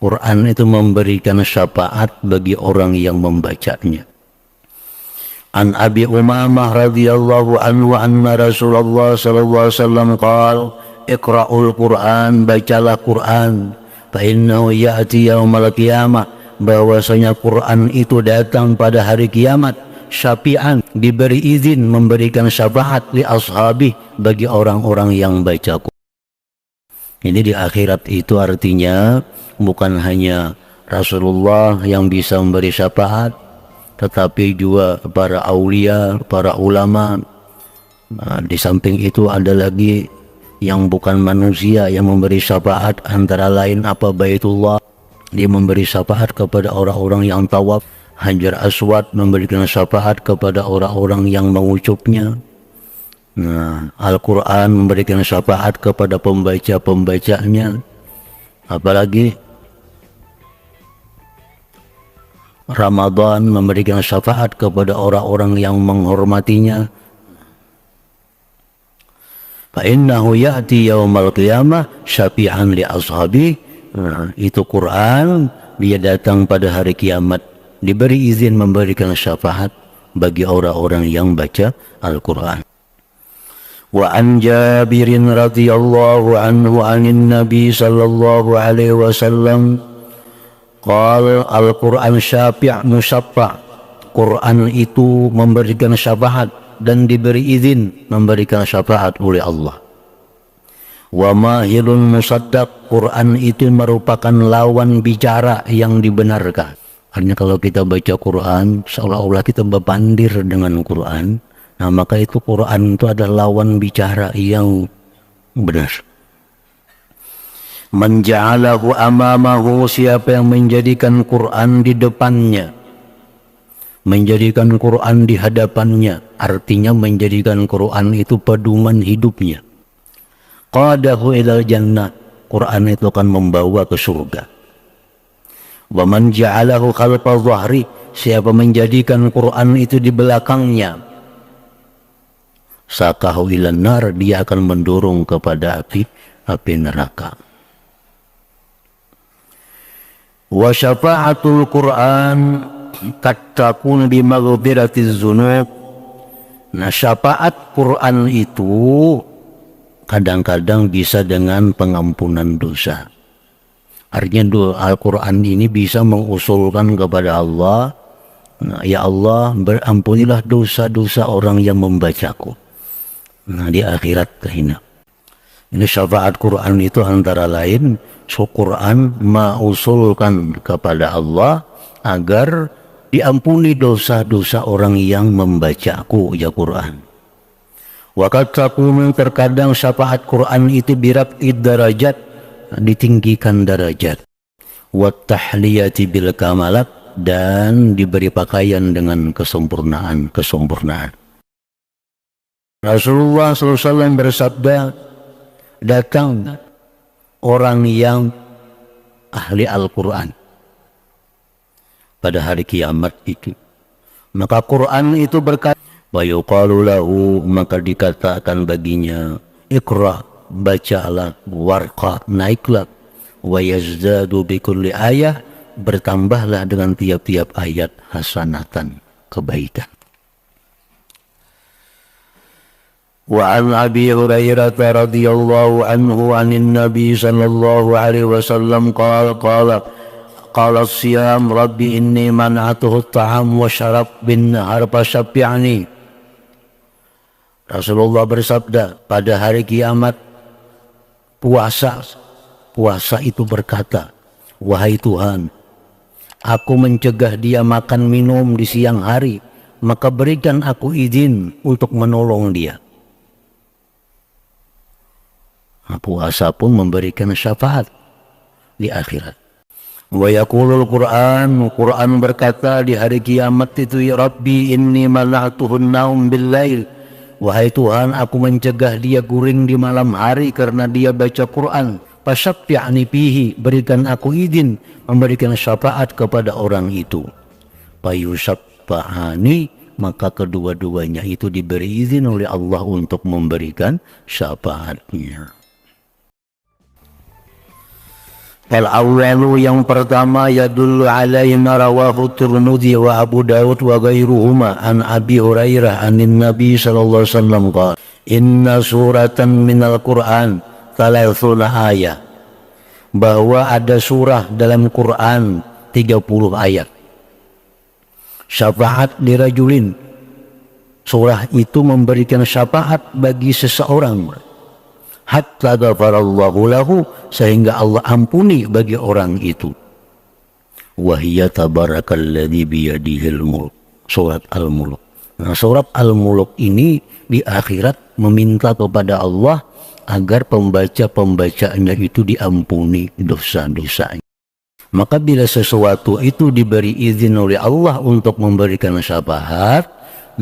Quran itu memberikan syafaat bagi orang yang membacanya. An Abi Umamah radhiyallahu anhu anna Rasulullah sallallahu alaihi wasallam qala iqra'ul Quran, bacalah Quran, fa innahu ya'ti yaumal qiyamah, bahwasanya Quran itu datang pada hari kiamat, syafi'an, diberi izin memberikan syafaat li ashabi, bagi orang-orang yang baca Quran. Ini di akhirat itu artinya bukan hanya Rasulullah yang bisa memberi syafaat, tetapi juga para aulia, para ulama. Di samping itu ada lagi yang bukan manusia yang memberi syafaat, antara lain apa Baitullah, dia memberi syafaat kepada orang-orang yang tawaf. Hajar Aswad memberikan syafaat kepada orang-orang yang mengucupnya. Al-Quran memberikan syafaat kepada pembaca-pembacanya. Apalagi Ramadan memberikan syafaat kepada orang-orang yang menghormatinya. Fa innahu ya'ti yaumal qiyamah syafi'an li ashabi. Itu Quran, dia datang pada hari kiamat, diberi izin memberikan syafaat bagi orang-orang yang baca Al-Quran. Wa an Jabirin radhiyallahu anhu anin Nabi sallallahu alaihi wasallam qala al-Quran syafi' musaffa'. Quran itu memberikan syafaat dan diberi izin memberikan syafaat oleh Allah. Wa mahilun musaddaq, Quran itu merupakan lawan bicara yang dibenarkan. Artinya kalau kita baca Quran seolah-olah kita berbandir dengan Quran, nah maka itu Quran itu adalah lawan bicara yang benar. Man ja'alahu amamahu, siapa yang menjadikan Quran di depannya, menjadikan Quran di hadapannya, artinya menjadikan Quran itu pedoman hidupnya. Qadahu ilal jannah, Quran itu akan membawa ke surga. Wa man ja'alahu khalfa dhahri, siapa menjadikan Quran itu di belakangnya, saqahu ilan nar, dia akan mendorong kepada api neraka. Wa syafa'atul Quran qad takun bi maghfiratiz dzunub. Nah, syafaat Quran itu kadang-kadang bisa dengan pengampunan dosa. Artinya Al-Quran ini bisa mengusulkan kepada Allah, nah, ya Allah, berampunilah dosa-dosa orang yang membacaku. Nah, di akhirat kehina. Ini syafaat Quran itu antara lain, Quran mengusulkan kepada Allah agar diampuni dosa-dosa orang yang membacaku, ya Quran. Waqad takunu, terkadang syafaat Quran itu biraf'id darajat, ditinggikan derajat, wa tahliyati bil kamalat, dan diberi pakaian dengan kesempurnaan. Rasulullah SAW bersabda, datang orang yang ahli Al-Quran pada hari kiamat itu, maka Quran itu berkata, wa yuqalu lahu, maka dikatakan baginya, iqra, bacalah, warqa, naiklah, wa yazdadu bi kulli ayah, bertambahlah dengan tiap-tiap ayat hasanatan, kebaikan. Wa an Abi Hurairah radhiyallahu anhu anin Nabi sallallahu alaihi wasallam qala siyam rabbi inni man'atuhu at-ta'am wa syarab bin nahar fasyafi'ni. Rasulullah bersabda, pada hari kiamat puasa itu berkata, wahai Tuhan, aku mencegah dia makan minum di siang hari, maka berikan aku izin untuk menolong dia. Nah, puasa pun memberikan syafaat di akhirat. Wa yaqulul Quran berkata di hari kiamat itu, ya Rabbi inni mala'tuhun naum bil lail, wahai Tuhan, aku mencegah dia guring di malam hari karena dia baca Quran. Fasyafi'ni fihi, berikan aku izin memberikan syafaat kepada orang itu. Fayusyaffa'ani, maka kedua-duanya itu diberi izin oleh Allah untuk memberikan syafaatnya. Al-awwalu yang pertama yadullu alaihi ma rawahu Tirmidzi wa Abu Dawud wa ghairuhuma an Abi Hurairah anin Nabi sallallahu alaihi wasallam qala inna suratan minal Qur'an thalathuna ayat, bahwa ada surah dalam Quran 30 ayat. Syafaat lirajulin, surah itu memberikan syafaat bagi seseorang, hatta ghafarallahu lahu, sehingga Allah ampuni bagi orang itu. Wahiyya tabarakalladzi biyadihil mulk, surat Al-Mulk. Nah, surat Al-Mulk ini di akhirat meminta kepada Allah agar pembaca-pembacanya itu diampuni dosa-dosanya. Maka bila sesuatu itu diberi izin oleh Allah untuk memberikan syafaat,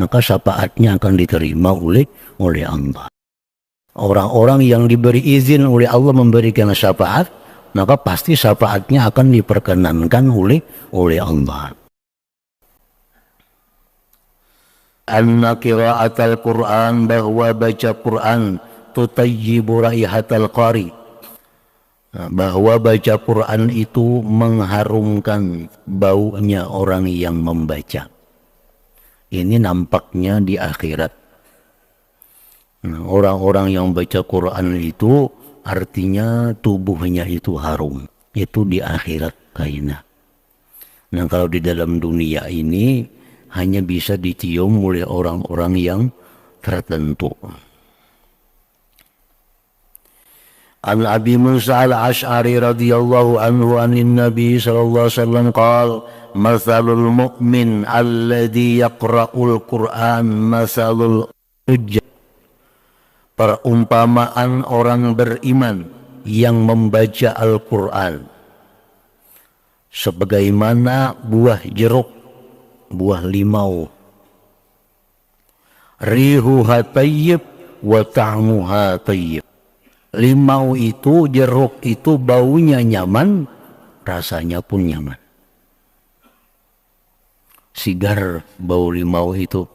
maka syafaatnya akan diterima oleh Allah. Orang-orang yang diberi izin oleh Allah memberikan syafaat, maka pasti syafaatnya akan diperkenankan oleh Allah. Anna qira'atal Qur'an, bahwa baca Quran tutayyibu raihatal qari, bahwa baca Quran itu mengharumkan baunya orang yang membaca. Ini nampaknya di akhirat. Nah, orang-orang yang baca Quran itu artinya tubuhnya itu harum, itu di akhirat kaina. Nah, kalau di dalam dunia ini hanya bisa dicium oleh orang-orang yang tertentu. An Abi Musa al-Ash'ari radhiyallahu anhu anin Nabi sallallahu alaihi wasallam qala mathalul mu'min alladhi yaqra'ul Qur'an mathalul hujjah, perumpamaan orang beriman yang membaca Al-Quran sebagaimana buah jeruk, buah limau, rihuha tayyib wa ta'muha tayyib. Limau itu, jeruk itu baunya nyaman, rasanya pun nyaman. Sigar bau limau itu,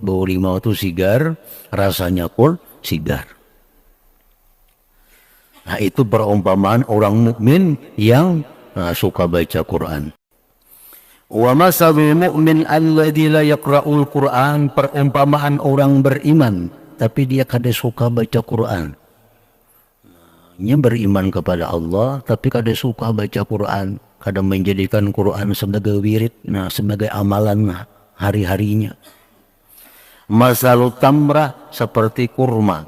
bau limau itu sigar, rasanya pun sigar. Nah, itu perumpamaan orang mukmin yang suka baca Quran. Wa masalul mu'min alladzi la yaqra'ul Qur'an, perumpamaan orang beriman tapi dia kada suka baca Quran. Dia beriman kepada Allah tapi kada suka baca Quran, kada menjadikan Quran sebagai wirid, sebagai amalan hari-harinya. Masalut tamrah, seperti kurma.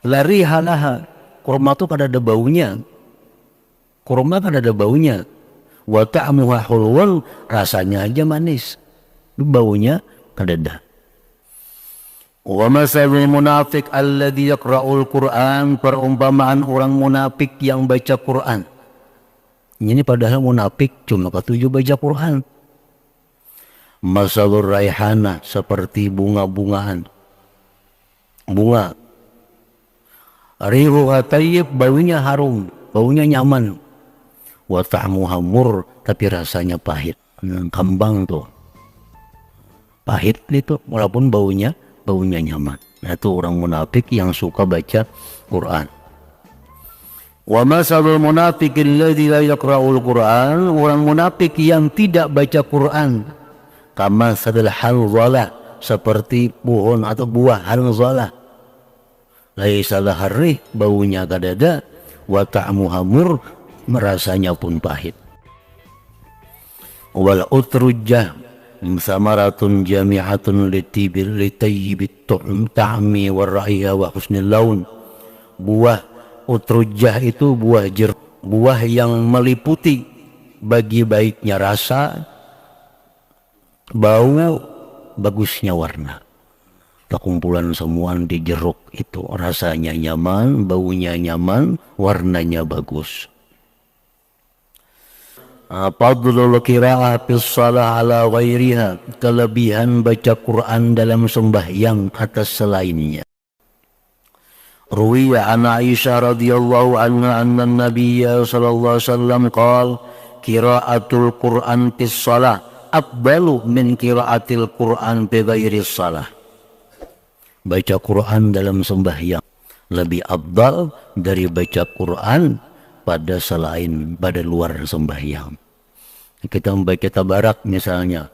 Lari halaha, kurma itu kada ada baunya. Kurma kada ada baunya. Wa ta'muha hulwal, rasanya aja manis, baunya kada ada. Wa masalul munafiq alladhi yaqra'ul Qur'an, perumpamaan orang munafik yang baca Quran. Ini padahal munafik cuma ketujuh baca Quran. Masalur raihana, seperti bunga-bungaan, bunga. Rihuha tayyib, baunya harum, baunya nyaman. Wa ta'muha mur, tapi rasanya pahit. Kembang tuh pahit itu walaupun baunya nyaman. Nah, itu orang munafik yang suka baca Quran. Wa masalul munafiqil ladzi la yaqra'ul Quran, orang munafik yang tidak baca Quran, kama sadal hanzalah, seperti pohon atau buah hanzalah. Laisa laharrih, baunya kada ada, wa ta'muha mur, rasanya pun pahit. Wal utrujah samaratun jami'atun litayyibit ta'mi warra'iha wa husnil laun. Buah utrujah itu buah jeruk, buah yang meliputi bagi baiknya rasa, bau, bagusnya warna. Kumpulan semua di jeruk itu, rasanya nyaman, baunya nyaman, warnanya bagus. Fadlul qira'ah fis shalah ala ghairiha, kelebihan baca Quran dalam sembahyang atas selainnya. Ruwiya an Aisyah radhiyallahu anha anna an-nabiyya sallallahu alaihi wasallam qala qira'atul Quran fis shalah afdalu min qira'atil Quran bi ghairi shalah. Baca Quran dalam sembahyang lebih afdal dari baca Quran pada luar sembahyang. Kita membaca tabarak misalnya,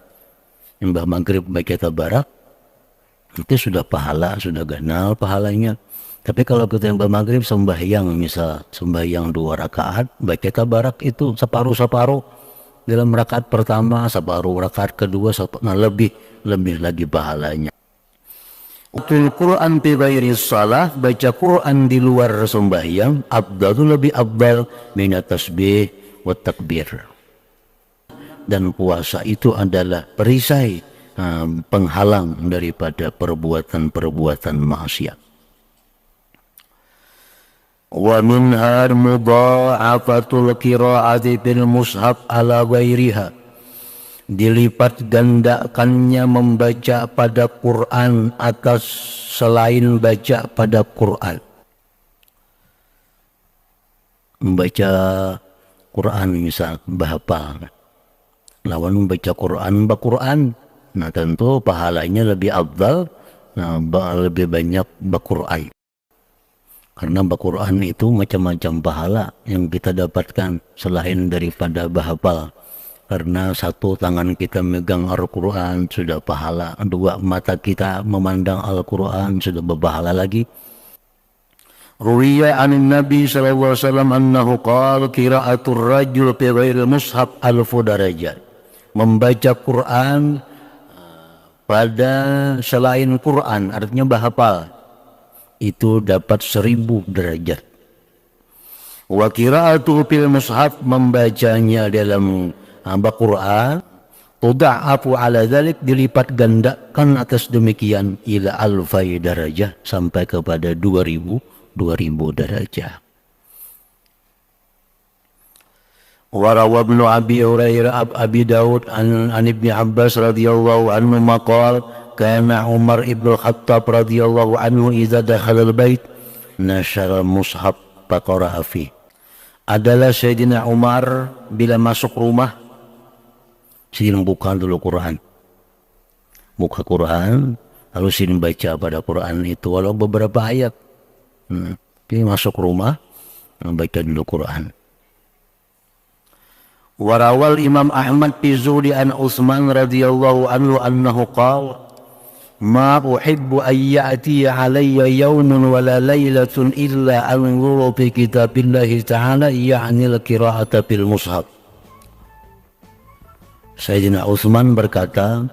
Mbah Maghrib baca tabarak, itu sudah pahala, sudah ganal pahalanya. Tapi kalau kita Mbah Maghrib sembahyang, misal sembahyang 2 rakaat, baca tabarak itu separuh-separuh. Dalam rakaat pertama, separuh rakaat kedua, nah lebih lagi pahalanya. Utul Quran fi ghairi shalah, baca Quran di luar sembahyang, afdalu lebih afdal minat tasbih wa takbir. Dan puasa itu adalah perisai, penghalang daripada perbuatan-perbuatan maksiat. Wa minha mudha'afatul qira'ati bil mushaf ala ghairiha, dilipat gandakannya membaca pada Quran atas selain baca pada Quran. Membaca Quran misal bahapa lawan membaca Quran, nah tentu pahalanya lebih afdal, nah lebih banyak Quran. Karena Quran itu macam-macam pahala yang kita dapatkan selain daripada bahapal. Karena satu tangan kita megang Al-Quran sudah pahala, 2 mata kita memandang Al-Quran sudah berpahala lagi. Ruwiya anin Nabi sallallahu alaihi wasallam annahu qala qira'atul rajul fi ghairi mushaf alfu darajat. Membaca Quran pada selain Quran, artinya bahapal, itu dapat 1000 derajat. Wa qira'atu fil mushaf, membacanya dalam Quran, tudha'afu ala dzalik, dilipat gandakan atas demikian, ila alfai darajah, sampai kepada 2000 derajat. Wa rawa Ibnu Abi Hurairah Abi Daud an Ibnu Abbas radhiyallahu anhu maqal kana Umar ibn Khattab radhiyallahu anhu idza dakhala al-bait nashara al-mushaf faqara'a fi. Adalah Sayyidina Umar bila masuk rumah, sidin buka dulu Quran, buka Quran, lalu sidin baca pada Quran itu walau beberapa ayat. Dia masuk rumah baca dulu Quran. Warawal Imam Ahmad fi Zuhdi an Utsman radhiyallahu anhu annahu qala ma uhibbu an ya'ti alayya yawmun wala laylatun illa anzuru fi kitabillahi ta'ala, ya'ni al-qira'ata fil mushaf. Sayyidina Utsman berkata,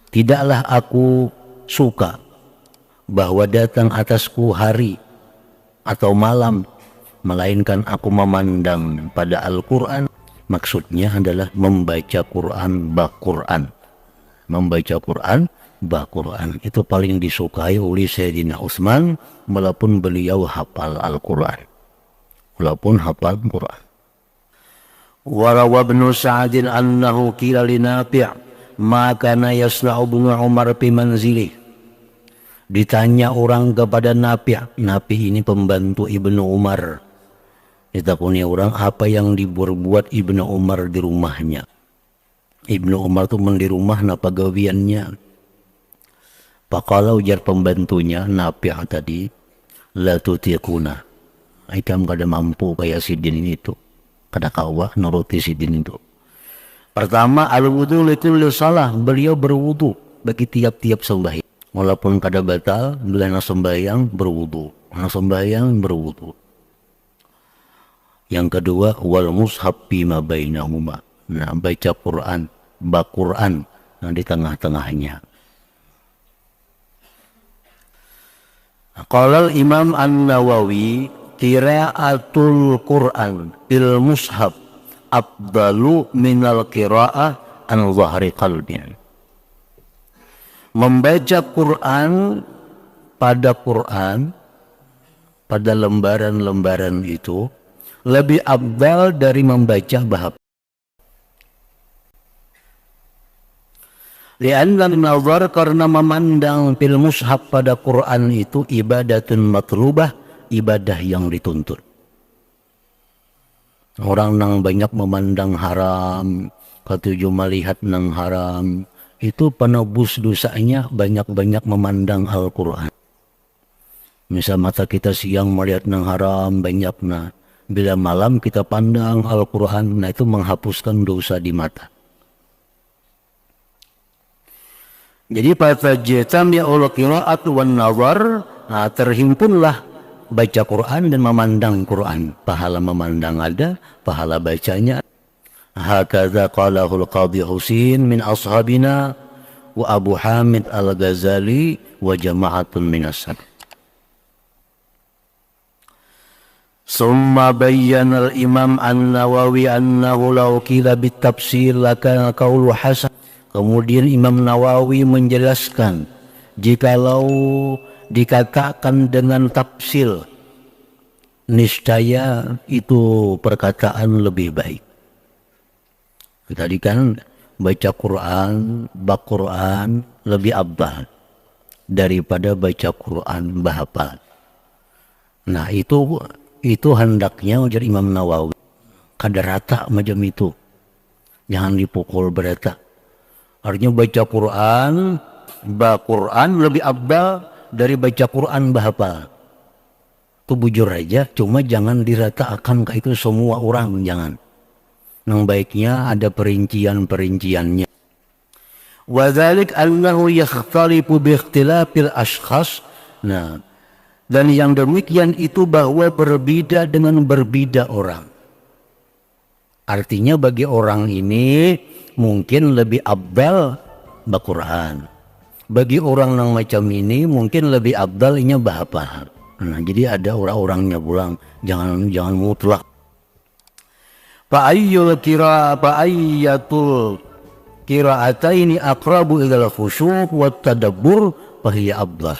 tidaklah aku suka bahwa datang atasku hari atau malam, melainkan aku memandang pada Al-Quran. Maksudnya adalah membaca Quran bak Quran. Membaca Quran bak Quran itu paling disukai oleh Sayyidina Utsman, walaupun beliau hafal Al-Quran, walaupun hafal Quran. Warawa Ibnu Sa'd annahu qila li Nafi' ma kana yasna'u Ibnu Umar fi manzilih. Ditanya orang kepada Nafi'. Nafi' ini pembantu Ibnu Umar. Ditakuni orang apa yang dibuat Ibnu Umar di rumahnya. Ibnu Umar itu di rumah napa gawiannya. Pakala ujar pembantunya Nafi' tadi, la tutiquna, ikam kada mampu kayak sidin itu, kada kawah nuruti sidin itu. Pertama, al-wudu likulli salah, beliau berwudu bagi tiap-tiap sembahyang. Walaupun kada batal, bila sembahyang berwudu, sembahyang berwudu. Yang kedua, wal mushaf bima bainahuma, nah baca Quran, bak Quran yang di tengah-tengahnya. Qala Imam An-Nawawi qira'atul Quran bil mushaf afdalu minal qira'ah an zahri qalbi. Membaca Quran pada lembaran-lembaran itu lebih afdal dari membaca bahap. Li'anna nazar, karena memandang fil mushaf pada Quran itu ibadatun matlubah, ibadah yang dituntut. Orang nang banyak memandang haram, ketujuh melihat nang haram, itu penebus dosanya banyak-banyak memandang Al-Quran. Misal mata kita siang melihat nang haram banyakna, Bila malam kita pandang Al-Quran, nah itu menghapuskan dosa di mata. Jadi fatajtami'ul qira'atu wan nazar, nah terhimpunlah baca Quran dan memandang Quran. Pahala memandang ada, pahala bacanya. Hakadza qalahul Qadhi Husin min ashabina wa Abu Hamid Al-Ghazali wa jama'atun minas salaf. Summa bayyana al-Imam An-Nawawi annahu law qila bit-tafsir lakana qawlu hasan. Kemudian Imam Nawawi menjelaskan, jikalau dikatakan dengan tafsir, niscaya itu perkataan lebih baik. Tadi kan baca Quran, bak Quran lebih afdal daripada baca Quran bahapal. Nah itu hendaknya ujar Imam Nawawi kada rata macam itu, jangan dipukul berata. Artinya baca Quran, bak Quran lebih afdal dari baca Quran bahapal. Itu bujur aja, cuma jangan diratakan ke itu semua orang, jangan. Yang baiknya ada perincian-perinciannya. Wa dzalik annahu yakhtalifu bi ikhtilafil ashkhas. Nah, dan yang demikian itu bahwa berbeda dengan berbeda orang. Artinya bagi orang ini mungkin lebih afdal Al-Quran. Bagi orang yang macam ini mungkin lebih afdalnya bahapa. Nah, jadi ada orang-orangnya pulang, jangan mutlak. Fa'ayyul qira'ataini aqrabu ilal khusyuk wa tadabbur fahiya afdal.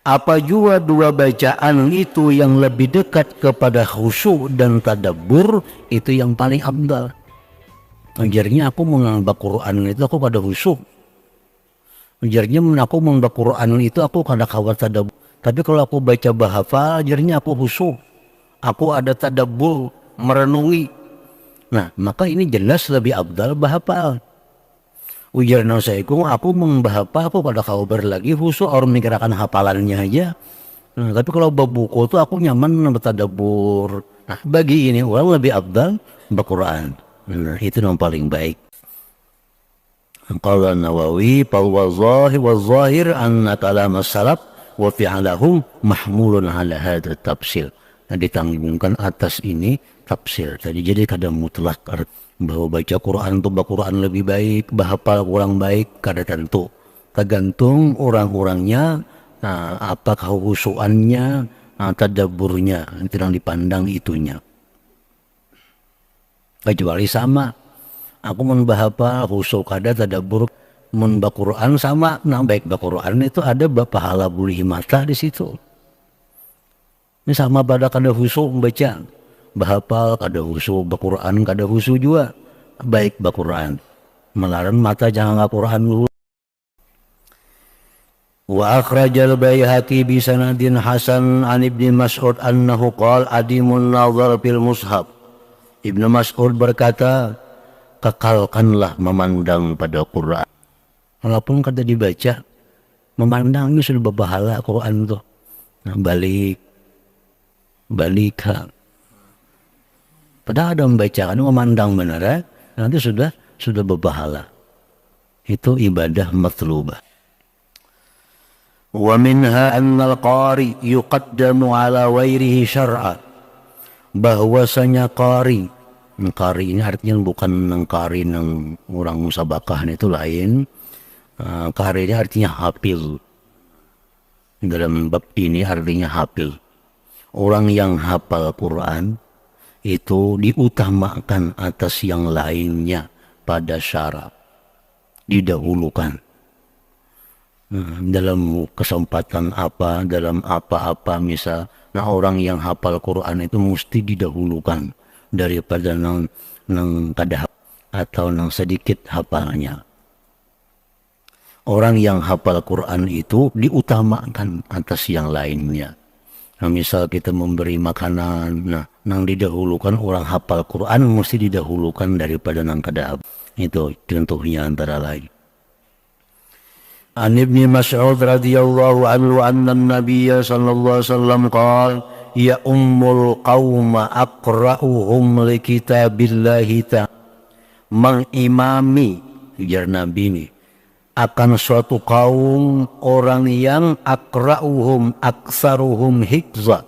Apa juga dua bacaan itu yang lebih dekat kepada khusyuk dan tadabbur, itu yang paling afdal. Ajarnya aku mengambil Quran itu aku kada khusyuk. Ajarnya aku mengambil Quran itu aku kada kawat tadabbur. Tapi kalau aku baca bahasa, ajarnya aku khusyuk. Aku ada tadabbur, merenungi. Nah, maka ini jelas lebih afdal bahasa. Ujarnya saya aku membahapa aku pada kabar lagi khusus orang mikirkan hafalannya aja. Nah, tapi kalau buku itu aku nyaman bertadabbur. Nah, bagi ini orang lebih afdal Al-Quran. Nah, itu yang paling baik. Qala Nawawi wal-zahir anna kalam as-salaf wa fi'lahum mahmulun ala hadha tafsir. Nah, ditanggungkan atas ini tafsir. Jadi kada mutlak bahwa baca Quran itu Quran lebih baik, bahapal kurang baik, kada tentu. Tergantung orang-orangnya, nah, apa kehusuannya, nah, tadabburnya, itu yang dipandang itunya. Kecuali sama, aku membahapa khusuk kada tadabbur, membaca Quran sama, nah baik baca Quran itu ada pahala bulih mata di situ. Ini sama pada kada khusuk membaca. Bahapal kada husu Al-Quran kada husu juga baik Al-Quran melarang mata jangan Al-Quran dulu. Wa akhrajal Baihaqi bi sanadin hasan an Ibnu Mas'ud annahu qala adimul nazar fil mushaf. Ibnu Mas'ud berkata, kekalkanlah memandang pada Quran walaupun kada dibaca, memandang ini sudah berpahala Quran tuh. Nah, balika padahal ada membacakan, memandang benar, nanti sudah berpahala. Itu ibadah matlubah. Wa minha anna al-qari yuqaddamu ala wairihi syar'a. Bahwasanya qari ini artinya bukan qari yang orang musabakah, itu lain. Qari ini artinya hafil. Dalam bab ini artinya hafil. Orang yang hafal Quran itu diutamakan atas yang lainnya pada syarat, didahulukan. Dalam kesempatan apa, dalam apa-apa misal, nah orang yang hafal Quran itu mesti didahulukan daripada nang kada atau nang sedikit hafalnya. Orang yang hafal Quran itu diutamakan atas yang lainnya. Nah, misal kita memberi makanan, nah, nang didahulukan orang hafal Quran mesti didahulukan daripada nang kada. Itu contohnya antara lain. An Ibnu Mas'ud radhiyallahu anhu anna an-nabiy sallallahu alaihi wasallam qala ya ummul qauma aqra'uhum li kitabillahi ta'ala, mengimami, ujar Nabi ini, akan suatu kaum orang yang aqra'uhum aksaruhum hifza,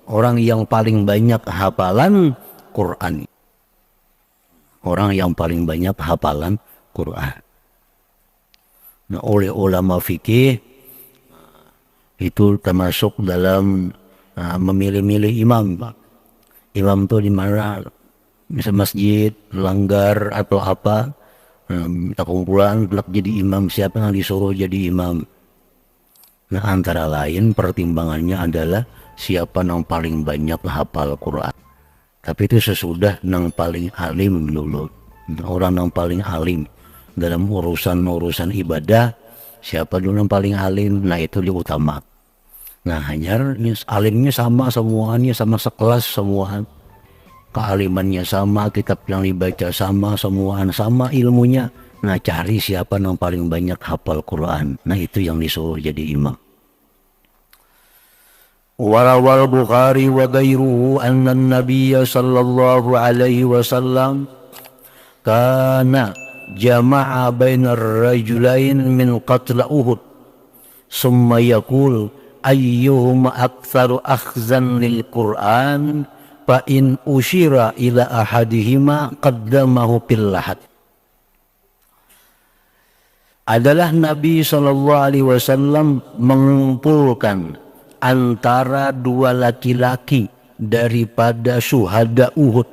orang yang paling banyak hafalan Quran, orang yang paling banyak hafalan Quran. Nah, oleh ulama fikih itu termasuk dalam memilih-milih imam. Imam itu di mana, bisa masjid, langgar atau apa, kita kumpulan untuk jadi imam, siapa yang disuruh jadi imam. Nah, antara lain pertimbangannya adalah siapa yang paling banyak hafal Quran. Tapi itu sesudah yang paling alim dulu, orang yang paling alim dalam urusan ibadah, siapa dulu yang paling alim, nah itu diutama. Nah, hanya alimnya sama semuanya, sama sekelas semua, kealimannya sama, kitab yang dibaca sama, semuaan sama ilmunya. Nah, cari siapa yang paling banyak hafal Quran, nah itu yang disuruh jadi imam. Warawal Bukhari wa ghairuhu anna an-nabiy sallallahu alaihi wasallam kana jama'a bainar rajulain min qatl Uhud summa yaqul ayyuhum aktsaru akhzan lil Qur'an fa in usyira ila ahadihima qaddamahu fil lahad. Adalah Nabi sallallahu alaihi wasallam mengumpulkan antara dua laki-laki daripada syuhada Uhud.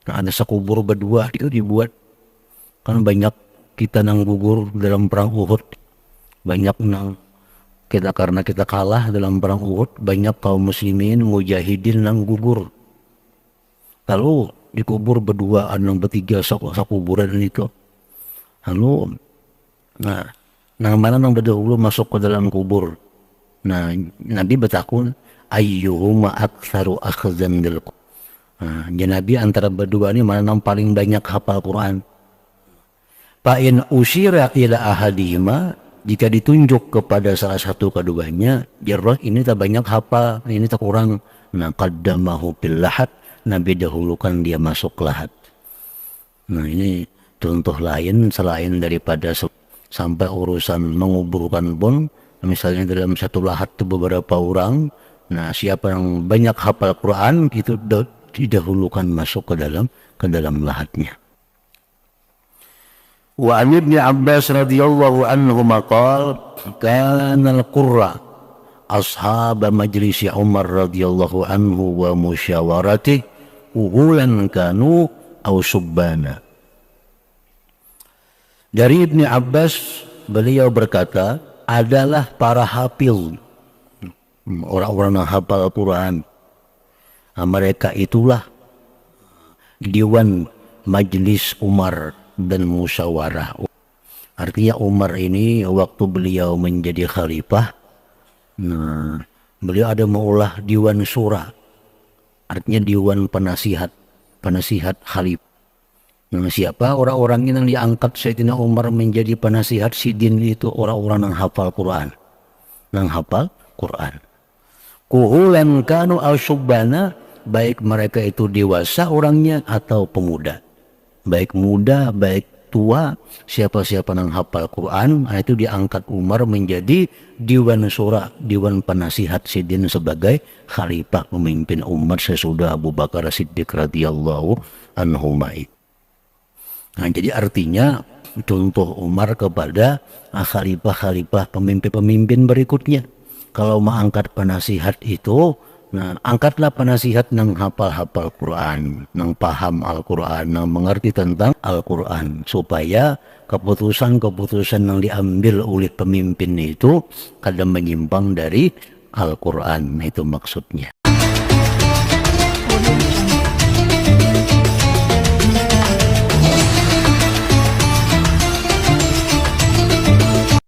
Nah, ada sekubur berdua itu dibuat, kan banyak kita nang gugur dalam perang Uhud, banyak nang kita karena kita kalah dalam perang Uhud, banyak kaum muslimin mujahidin nang gugur. Lalu dikubur berdua, nang bertiga sakuburan itu. Lalu nang mana nang berdahulu masuk ke dalam kubur. Nah, Nabi bertakun ayyuhuma aktsaru akhzan lil Qur'an. Nah, Nabi antara berdua ini mana yang paling banyak hafal Quran. Fa in usyira ila ahadihima, jika ditunjuk kepada salah satu keduanya, jarrah ini tak banyak hafal, ini tak kurang. Nah, qaddamahu bil lahad, Nabi dahulukan dia masuk lahad. Nah, ini contoh lain selain daripada sampai urusan menguburkan pun, misalnya dalam satu lahad itu beberapa orang. Nah, siapa yang banyak hafal Quran itu didahulukan masuk ke dalam lahadnya. Wa an Ibnu Abbas radhiyallahu anhu maqal kana al-qurra ashab majlis Umar radhiyallahu anhu wa musyawarati uhulan kanu aw subbana. Dari Ibnu Abbas, beliau berkata, adalah para hafil, orang-orang yang hafal Al-Quran. Nah, mereka itulah Dewan Majlis Umar dan Musyawarah. Artinya Umar ini waktu beliau menjadi khalifah, nah, beliau ada maulah Dewan Syura, artinya Dewan penasihat khalifah. Nah, siapa orang-orang yang diangkat Sayyidina Umar menjadi penasihat sidin itu orang-orang yang hafal Quran, Kuhulan kanu al-syubbana, baik mereka itu dewasa orangnya atau pemuda, baik muda, baik tua, siapa-siapa yang hafal Quran, itu diangkat Umar menjadi Dewan Syura, Dewan penasihat sidin sebagai khalifah pemimpin umat sesudah Abu Bakar Siddiq radhiyallahu anhu. Nah, jadi artinya contoh Umar kepada khalifah-khalifah pemimpin-pemimpin berikutnya. Kalau mau angkat penasihat itu, nah angkatlah penasihat yang hafal Quran, yang paham Al-Quran, yang mengerti tentang Al-Quran, supaya keputusan-keputusan yang diambil oleh pemimpin itu kadang menyimpang dari Al-Quran, itu maksudnya.